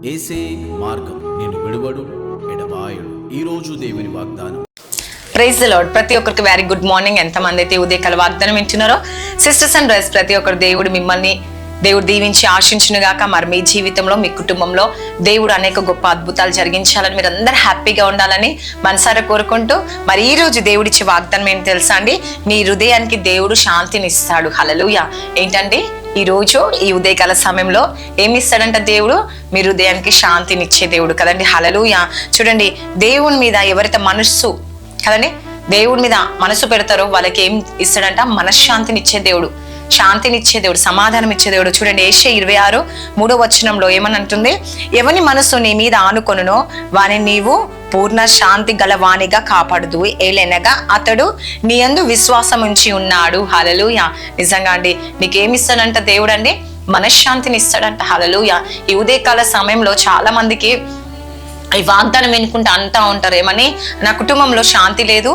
యేసే మార్గం, నేను విడువడు ఎడబాయడు. ఈరోజు దేవుని వాగ్దానం. Praise the Lord. ప్రతి ఒక్కరికి వెరీ గుడ్ మార్నింగ్. ఎంతమంది అయితే ఉదయకాల వాగ్దానం వింటున్నారో సిస్టర్స్ అండ్ బ్రదర్స్, ప్రతి ఒక్కరు దేవుడు దీవించి ఆశించును గాక. మరి మీ జీవితంలో, మీ కుటుంబంలో దేవుడు అనేక గొప్ప అద్భుతాలు జరిగించాలని, మీరు అందరు హ్యాపీగా ఉండాలని మనసారా కోరుకుంటూ, మరి ఈ రోజు దేవుడిచ్చే వాగ్దానం ఏంటి తెలుసా అండి? నీ హృదయానికి దేవుడు శాంతిని ఇస్తాడు. హల్లెలూయా. ఏంటంటే ఈ రోజు ఈ ఉదయకాల సమయంలో ఏమి ఇస్తాడంట దేవుడు? మీ హృదయానికి శాంతినిచ్చే దేవుడు కదండి. హల్లెలూయా. చూడండి, దేవుని మీద ఎవరైతే మనస్సు కదండి దేవుడి మీద మనసు పెడతారో వాళ్ళకి ఏం ఇస్తాడంట? మనశ్శాంతినిచ్చే దేవుడు, శాంతినిచ్చే దేవుడు, సమాధానం ఇచ్చే దేవుడు. చూడండి, యెషయా 26:3 ఏమని అంటుంది? ఎవని మనసు నీ మీద ఆనుకొనునో వాని నీవు పూర్ణ శాంతి గలవానిగా కాపాడుదు, ఏలెనగా అతడు నీ యందు విశ్వాసం ఉంచి ఉన్నాడు. హల్లెలూయా. నిజంగా అండి, నీకేమిస్తాడంట దేవుడు అండి? మనశ్శాంతిని ఇస్తాడంట. హల్లెలూయా. ఈ ఉదయకాల సమయంలో చాలా మందికి ఈ వాగ్దానం వినుకుంటూ అంటా ఉంటారు, ఏమని? నా కుటుంబంలో శాంతి లేదు,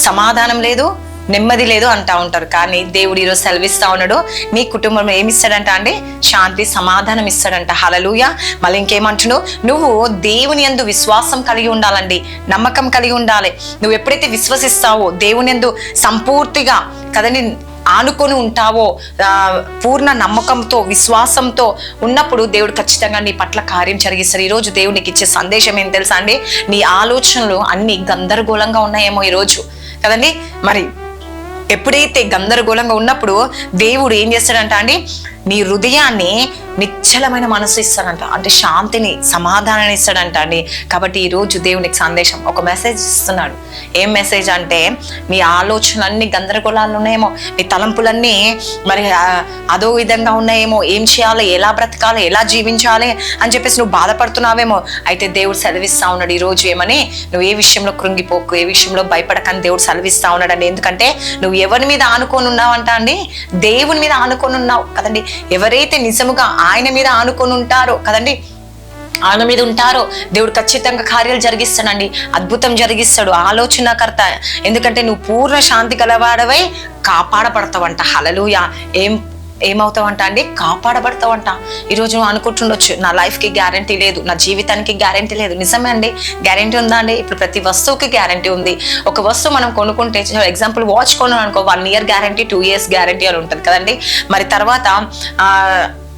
సమాధానం లేదు, నెమ్మది లేదు అంటా ఉంటారు. కానీ దేవుడు ఈరోజు సెలవిస్తా ఉన్నాడు, నీ కుటుంబంలో ఏమిస్తాడంట అండి? శాంతి, సమాధానం ఇస్తాడంట. హల్లెలూయా. మళ్ళీ ఇంకేమంటున్నావు? నువ్వు దేవుని యందు విశ్వాసం కలిగి ఉండాలండి, నమ్మకం కలిగి ఉండాలి. నువ్వు ఎప్పుడైతే విశ్వసిస్తావో, దేవుని యందు సంపూర్తిగా కదని ఆనుకొని ఉంటావో, పూర్ణ నమ్మకంతో, విశ్వాసంతో ఉన్నప్పుడు దేవుడు ఖచ్చితంగా నీ పట్ల కార్యం జరిగిస్తారు. ఈరోజు దేవుడు నీకు ఇచ్చే సందేశం ఏం తెలుసా అండి? నీ ఆలోచనలు అన్ని గందరగోళంగా ఉన్నాయేమో ఈరోజు కదండి. మరి ఎప్పుడైతే గందరగోళంగా ఉన్నప్పుడు దేవుడు ఏం చేస్తాడంట అండి? నీ హృదయాన్ని నిశ్చలమైన మనసు ఇస్తాడంట, అంటే శాంతిని, సమాధానాన్ని ఇస్తాడంట అండి. కాబట్టి ఈరోజు దేవునికి సందేశం, ఒక మెసేజ్ ఇస్తున్నాడు. ఏం మెసేజ్ అంటే, నీ ఆలోచనలన్నీ గందరగోళాలు ఉన్నాయేమో, నీ తలంపులన్నీ మరి అదో విధంగా ఉన్నాయేమో, ఏం చేయాలి, ఎలా బ్రతకాలి, ఎలా జీవించాలి అని చెప్పేసి నువ్వు బాధపడుతున్నావేమో. అయితే దేవుడు సెలవిస్తా ఉన్నాడు ఈరోజు ఏమని? నువ్వు ఏ విషయంలో కృంగిపోకు, ఏ విషయంలో భయపడకని దేవుడు సెలవిస్తా ఉన్నాడండి. ఎందుకంటే నువ్వు ఎవరి మీద ఆనుకొని ఉన్నావంట అండి? దేవుని మీద ఆనుకొని ఉన్నావు కదండి. ఎవరైతే నిజముగా ఆయన మీద ఆనుకొని ఉంటారో కదండి, ఆయన మీద ఉంటారో దేవుడు ఖచ్చితంగా కార్యాలు జరిగిస్తాడండి, అద్భుతం జరిగిస్తాడు. ఆలోచనకర్త. ఎందుకంటే నువ్వు పూర్ణ శాంతి గలవాడవై కాపాడబడతావంట. హల్లెలూయా. ఏమవుతావంట అండి? కాపాడబడతావంట. ఈరోజు నువ్వు అనుకుంటుండొచ్చు, నా లైఫ్కి గ్యారంటీ లేదు, నా జీవితానికి గ్యారంటీ లేదు. నిజమే అండి, గ్యారంటీ ఉందా అండి? ఇప్పుడు ప్రతి వస్తువుకి గ్యారంటీ ఉంది. ఒక వస్తువు మనం కొనుక్కుంటే, ఎగ్జాంపుల్ వాచ్ కొన్నాను అనుకో, 1 year గ్యారంటీ, 2 years గ్యారంటీ అని ఉంటుంది కదండి. మరి తర్వాత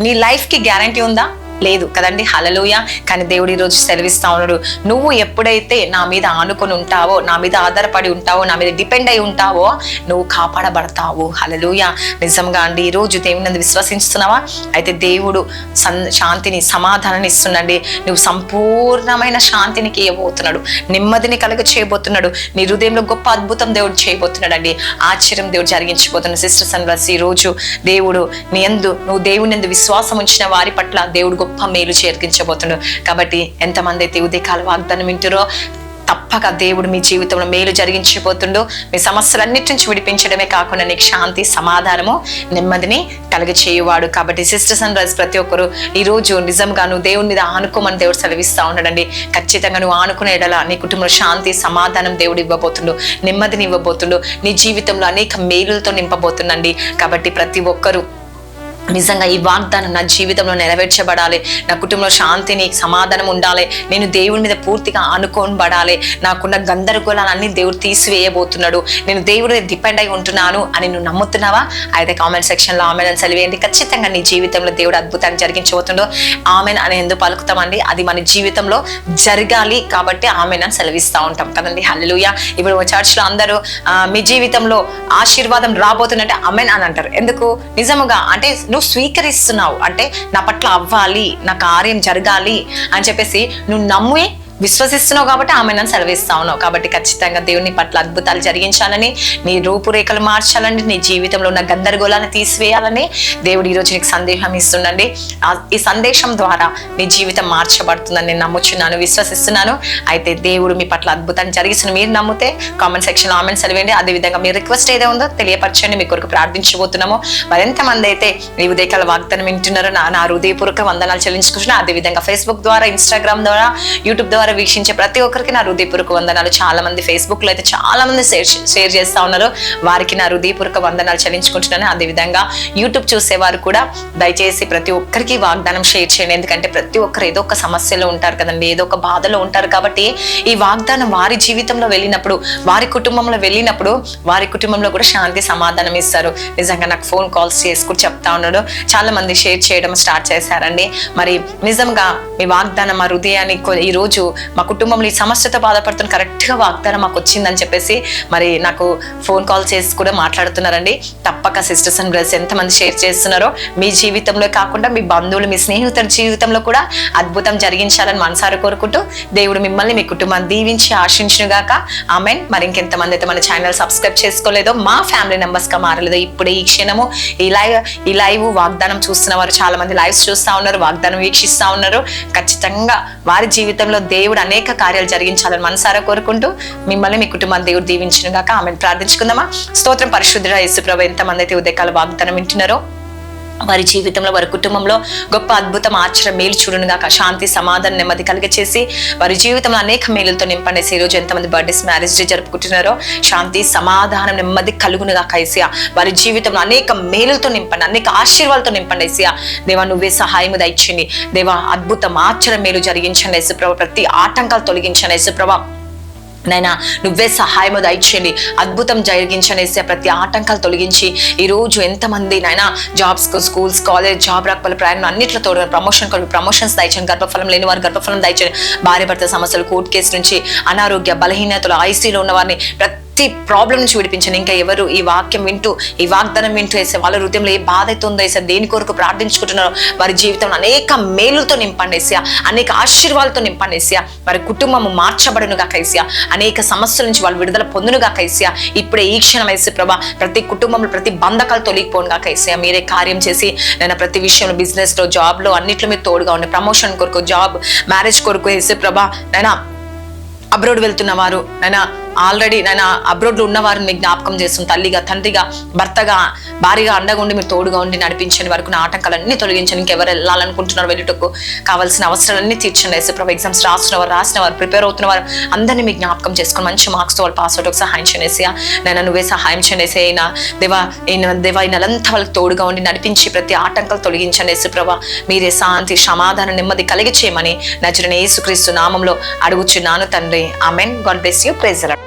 నీ లైఫ్కి గ్యారంటీ ఉందా? లేదు కదండి. హల్లెలూయా. కానీ దేవుడు ఈరోజు సెలవిస్తా ఉన్నాడు, నువ్వు ఎప్పుడైతే నా మీద ఆనుకొని ఉంటావో, నా మీద ఆధారపడి ఉంటావో, నా మీద డిపెండ్ అయి ఉంటావో, నువ్వు కాపాడబడతావు. హల్లెలూయా. నిజంగా అండి, ఈరోజు దేవుని విశ్వసిస్తున్నావా? అయితే దేవుడు శాంతిని, సమాధానాన్ని ఇస్తున్నాడు. నువ్వు సంపూర్ణమైన శాంతినికి ఇవ్వబోతున్నాడు, నెమ్మదిని కలుగ చేయబోతున్నాడు. నీ హృదయంలో గొప్ప అద్భుతం దేవుడు చేయబోతున్నాడు అండి. ఆశ్చర్యం దేవుడు జరిగించబోతున్నాడు. సిస్టర్స్ అండ్ బ్రదర్స్, ఈ రోజు దేవుడు నువ్వు దేవుని యందు విశ్వాసం ఉంచిన వారి పట్ల దేవుడు గొప్ప మేలు చేర్గించబోతున్నాడు. కాబట్టి ఎంతమంది అయితే ఉదయకాల వాగ్దానం వింటారో, తప్పక దేవుడు మీ జీవితంలో మేలు జరిగించబోతుండో, మీ సమస్యలన్నిటి నుంచి విడిపించడమే కాకుండా నీకు శాంతి, సమాధానము, నెమ్మదిని కలిగ చేయువాడు. కాబట్టి సిస్టర్స్ అండ్ బ్రదర్స్, ప్రతి ఒక్కరు ఈరోజు నిజంగా నువ్వు దేవుని మీద ఆనుకోమని దేవుడు సెలవిస్తా ఉన్నాడండి. ఖచ్చితంగా నువ్వు ఆనుకునేలా నీ కుటుంబంలో శాంతి, సమాధానం దేవుడు ఇవ్వబోతుండు, నెమ్మదిని ఇవ్వబోతుండు, నీ జీవితంలో అనేక మేలులతో నింపబోతుండండి. కాబట్టి ప్రతి ఒక్కరు నిజంగా ఈ వాగ్దానం నా జీవితంలో నెరవేర్చబడాలి, నా కుటుంబంలో శాంతిని, సమాధానం ఉండాలి, నేను దేవుని మీద పూర్తిగా ఆనుకోబడాలి, నాకున్న గందరగోళాలన్నీ దేవుడు తీసివేయబోతున్నాడు, నేను దేవుడి మీద డిపెండ్ అయి ఉంటున్నాను అని నువ్వు నమ్ముతున్నావా? అయితే కామెంట్ సెక్షన్లో ఆమెన్ అని సెలవేయండి. ఖచ్చితంగా నీ జీవితంలో దేవుడు అద్భుతాన్ని జరిగించబోతుండో ఆమెన్ అని ఎందుకు పలుకుతామండి? అది మన జీవితంలో జరగాలి కాబట్టి ఆమెన్ అని సెలవిస్తూ ఉంటాం కదండి. హల్లెలూయా. ఇప్పుడు చర్చ్లో అందరూ మీ జీవితంలో ఆశీర్వాదం రాబోతున్నట్టే ఆమెన్ అని అంటారు. ఎందుకు? నిజముగా అంటే నువ్వు స్వీకరిస్తున్నావు, అంటే నా పట్ల అవ్వాలి, నా కార్యం జరగాలి అని చెప్పేసి నువ్వు నమ్మి విశ్వసిస్తున్నావు కాబట్టి ఆమె నన్ను సెలవిస్తా ఉన్నావు. కాబట్టి ఖచ్చితంగా దేవుని పట్ల అద్భుతాలు జరిగించాలని, నీ రూపురేఖలు మార్చాలని, నీ జీవితంలో ఉన్న గందరగోళాన్ని తీసివేయాలని దేవుడు ఈరోజు నీకు సందేశం ఇస్తుండండి. ఈ సందేశం ద్వారా నీ జీవితం మార్చబడుతుందని నేను నమ్ముచున్నాను, విశ్వసిస్తున్నాను. అయితే దేవుడు మీ పట్ల అద్భుతాన్ని జరిగిస్తున్న మీరు నమ్మితే కామెంట్ సెక్షన్లో ఆమెను సెలవేయండి. అదేవిధంగా మీ రిక్వెస్ట్ ఏదో ఉందో తెలియపరచండి, మీ కొరకు ప్రార్థించబోతున్నాము. మరెంతమంది అయితే ఈ ఉదయకాల వాగ్దానం వింటున్నారో నా హృదయపూర్వక వందనాలు చెల్లించుకుంటున్నా. అదేవిధంగా ఫేస్బుక్ ద్వారా, ఇన్స్టాగ్రామ్ ద్వారా, యూట్యూబ్ ద్వారా ద్వారా వీక్షించే ప్రతి ఒక్కరికి నా హృదయపూర్వక వందనాలు. చాలా మంది ఫేస్బుక్ లో అయితే చాలా మంది షేర్ చేస్తా ఉన్నారు, వారికి నా హృదయపూర్వక వందనాలు చెల్లించుకుంటున్నాను. అదేవిధంగా యూట్యూబ్ చూసేవారు కూడా దయచేసి ప్రతి ఒక్కరికి వాగ్దానం షేర్ చేయండి. ఎందుకంటే ప్రతి ఒక్కరు ఏదో ఒక సమస్యలో ఉంటారు కదండి, ఏదో ఒక బాధలో ఉంటారు. కాబట్టి ఈ వాగ్దానం వారి జీవితంలో వెళ్ళినప్పుడు, వారి కుటుంబంలో వెళ్ళినప్పుడు, వారి కుటుంబంలో కూడా శాంతి సమాధానం ఇస్తారు. నిజంగా నాకు ఫోన్ కాల్స్ చేసి కూడా చెప్తా ఉన్నాడు, చాలా మంది షేర్ చేయడం స్టార్ట్ చేశారండి. మరి నిజంగా మీ వాగ్దానం మా హృదయాన్ని ఈ రోజు మా కుటుంబంలో ఈ సమస్యతో బాధపడుతున్న కరెక్ట్ గా వాగ్దానం మాకు వచ్చిందని చెప్పేసి మరి నాకు ఫోన్ కాల్ చేసి కూడా మాట్లాడుతున్నారండి. తప్పక సిస్టర్స్ అండ్ బ్రదర్స్ ఎంతమంది షేర్ చేస్తున్నారో మీ జీవితంలో కాకుండా మీ బంధువులు, మీ స్నేహితుల జీవితంలో కూడా అద్భుతం జరిగించాలని మనసారా కోరుకుంటూ దేవుడు మిమ్మల్ని, మీ కుటుంబాన్ని దీవించి ఆశించును గాక. ఆమెన్. మరి ఇంకెంతమంది అయితే మన ఛానల్ సబ్స్క్రైబ్ చేసుకోలేదో, మా ఫ్యామిలీ మెంబర్స్ గా మారలేదో, ఇప్పుడే ఈ క్షణము ఈ లైవ్ వాగ్దానం చూస్తున్న వారు చాలా మంది లైవ్స్ చూస్తా ఉన్నారు, వాగ్దానం వీక్షిస్తా ఉన్నారు. ఖచ్చితంగా వారి జీవితంలో దేవుడు అనేక కార్యాలు జరిగించాలని మనసారా కోరుకుంటూ మిమ్మల్ని, మీ కుటుంబాన్ని దేవుడు దీవించును గాక. ఆమెను ప్రార్థించుకుందామా. స్తోత్రం. పరిశుద్ధుడా యేసుప్రభు, ఎంతమంది అయితే ఉదయకాల వాగ్దానం వింటున్నారో వారి జీవితంలో, వారి కుటుంబంలో గొప్ప అద్భుతం, ఆశ్చర్య మేలు చూడునుగాక. శాంతి సమాధానం నెమ్మది కలిగచేసి వారి జీవితంలో అనేక మేలులతో నింపండేసి. ఈ రోజు ఎంతమంది బర్త్డేస్, మ్యారేజ్ డే జరుపుకుంటున్నారో శాంతి సమాధానం నెమ్మది కలుగునుగాక ఏసయ్యా. వారి జీవితంలో అనేక మేలులతో నింపండి, అనేక ఆశీర్వాదాలతో నింపండి ఏసయ్యా. దేవా నువ్వే సహాయం దయచేయండి. దేవా అద్భుతం, ఆశ్చర్య మేలు జరిగించండి యేసుప్రభు. ప్రతి ఆటంకాలు తొలగించండి యేసుప్రభు. నైనా నువ్వే సహాయము దయచేయండి, అద్భుతం జరిగించనేసి ప్రతి ఆటంకాలు తొలగించి ఈ రోజు ఎంతమంది నైనా జాబ్స్, స్కూల్స్, కాలేజ్, జాబ్ రాకపోతే ప్రయాణం అన్నింటిలో తోడు ప్రమోషన్స్ దయచేయండి. గర్భఫలం లేని వారు గర్భఫలం దయచేయండి. భార్య భర్త సమస్యలు, కోర్టు కేసు నుంచి, అనారోగ్య బలహీనతలు, ఐసీలో ఉన్న వారిని ప్రతి ప్రాబ్లం నుంచి విడిపించండి. ఇంకా ఎవరు ఈ వాక్యం వింటూ, ఈ వాగ్దానం వింటూ వేసే వాళ్ళ హృదయంలో ఏ బాధ అయితే ఉందో వేసే, దేని కొరకు ప్రార్థించుకుంటున్నారో వారి జీవితంలో అనేక మేలులతో నింపండి ఏసయ్యా, అనేక ఆశీర్వాదాలతో నింపండి ఏసయ్యా. వారి కుటుంబము మార్చబడునుగా ఏసయ్యా, అనేక సమస్యల నుంచి వాళ్ళు విడుదల పొందునుగా ఏసయ్యా. ఇప్పుడే ఈ క్షణం యేసు ప్రభా ప్రతి కుటుంబంలో ప్రతి బంధకాలు తొలగిపోనుగా ఏసయ్యా. మీరే కార్యం చేసి నేను ప్రతి విషయంలో, బిజినెస్ లో, జాబ్ లో అన్నిట్లో మీరు తోడుగా ఉండి, ప్రమోషన్ కొరకు, జాబ్, మ్యారేజ్ కొరకు యేసు ప్రభా నైనా అబ్రోడ్ వెళ్తున్న వారు, నైనా ఆల్రెడీ నైనా అబ్రోడ్లో ఉన్నవారిని మీకు జ్ఞాపకం చేస్తుంది. తల్లిగా, తండ్రిగా, భర్తగా, భార్యగా అండగా ఉండి మీరు తోడుగా ఉండి నడిపించండి. వరకు నా ఆటంకాలన్నీ తొలగించండి. ఇంకెవరు వెళ్ళాలనుకుంటున్నారు వెళ్ళటకు కావాల్సిన అవసరాలన్నీ తీర్చండి యేసుప్రభు. ఎగ్జామ్స్ రాసిన వారు ప్రిపేర్ అవుతున్న వారు అందరినీ మీకు జ్ఞాపకం చేసుకుని మంచి మార్క్స్తో వాళ్ళు పాస్ అవుట్ సహాయం చేసేసా. నైనా నువ్వే సహాయం చేసేసే. దేవా ఈ నెలంతా వాళ్ళకి తోడుగా ఉండి నడిపించి ప్రతి ఆటంకాలు తొలగించండి యేసుప్రభు. మీరే శాంతి సమాధానం నెమ్మది కలిగి చేయమని నజరేయుడైన యేసుక్రీస్తు నామంలో అడుగుచున్నాను తండ్రి. Amen. God bless you. Praise the lord.